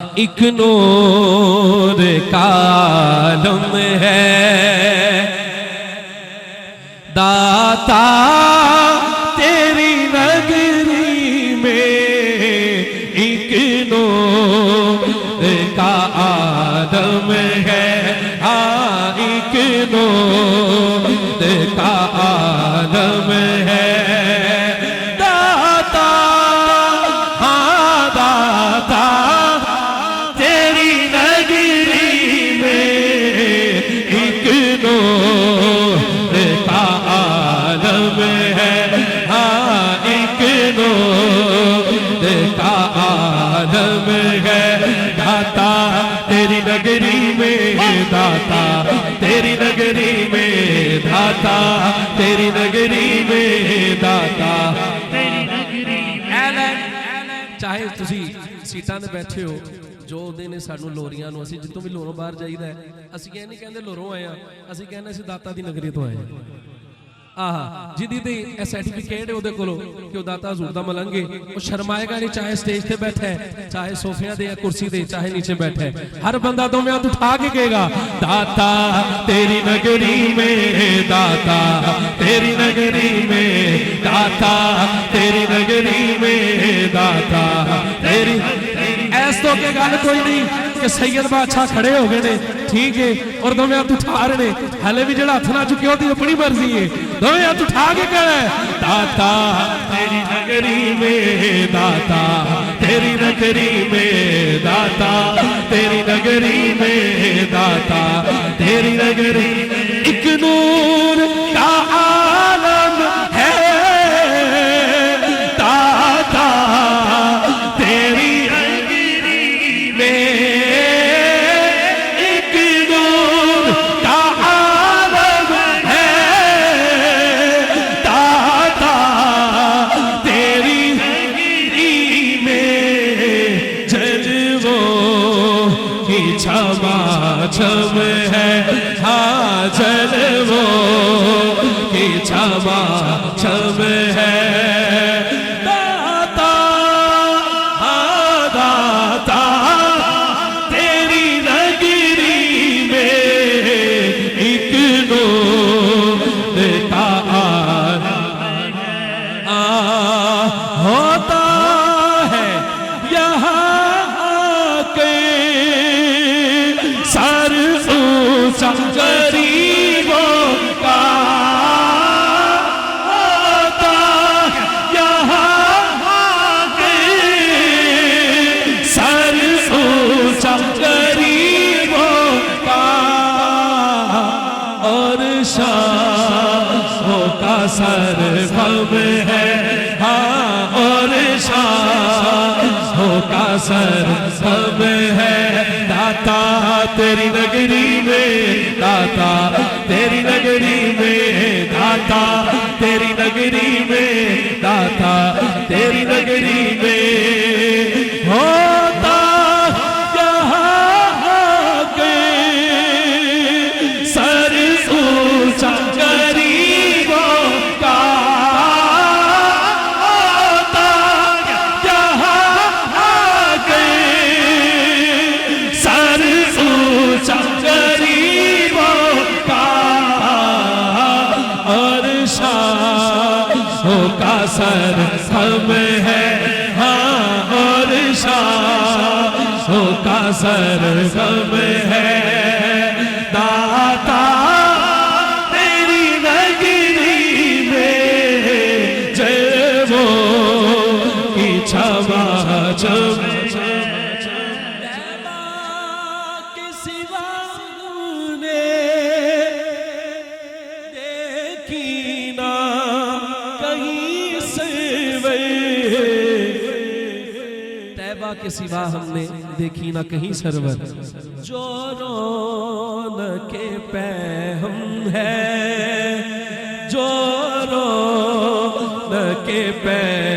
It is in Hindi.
एक नूर का आलम है दाता तेरी नगरी में, एक नूर का आलम है। हाँ, एक नूर का आलम है दाता। हाँ दाता तेरी नगरी में, एक नूर का आलम है। हाँ, एक नूर का आलम है दाता तेरी नगरी में, दाता तेरी नगरी में, दाता तेरी नगरी में, दाता तेरी नगरी। चाहे तुसी सीटां ते बैठे हो, जो ने सानू लोरियां नूं, असीं जितों भी लोरों बाहर जाईदा है, असीं ये नहीं कहते लोरों आए हैं, असीं कहने असीं दाता दी नगरी तो आए हैं। आह जिदी दी सर्टिफिकेट है उहदे कोलों कि वह दाता हजूर दा मलंग है, वो शर्माएगा नहीं, चाहे स्टेज पे बैठा है, चाहे सोफिया दे या कुर्सी दे, चाहे नीचे बैठा है, हर बंदा तो मैं उठा के कहेगा दाता तेरी नगरी में, दाता तेरी नगरी में, दाता तेरी नगरी में, दाता तेरी। ऐस तो के गल कोई नहीं कि सैयद बादशाह खड़े हो गए ने, ठीक है, और दोवें हाथ उठा रहे ने, हले भी जड़ा हथ ना चुके होती अपनी मर्जी है, दोवें हाथ उठा के कह दाता तेरी नगरी में, दाता तेरी नगरी में, दाता तेरी नगरी में, दाता तेरी नगरी। एक नूर का आलम है दाता तेरी नगरी में, एक नूर का आलम है दाता तेरी नगरी में। जज्बों की छमाछम है, हाँ जज्बों की छमाछम है दाता। हाँ दाता तेरी नगरी में, एक नूर का होता है यहाँ के सर ऊंचा गरीबों का, होता यहाँ के सर ऊंचा गरीबों का, और शाहों का सर गम है। हाँ, और शाहों का सर गम है दाता तेरी नगरी में, दाता तेरी नगरी में, दाता तेरी नगरी में, दाता तेरी नगरी में। होता यहाँ के सर ऊंचा गरीबों का, होता यहाँ के सर ऊंचा गरीबों का, और शाहों का सर हम है। हाँ, और शाहों का सर हम है दाता तेरी नगरी में, जज्बों की छमाछम के सिवा ने देखी ना कहीं से, तैबा के सिवा हमने देखी ना कहीं सरवर, जो रौनके पैहम है, जो रौनके पैहम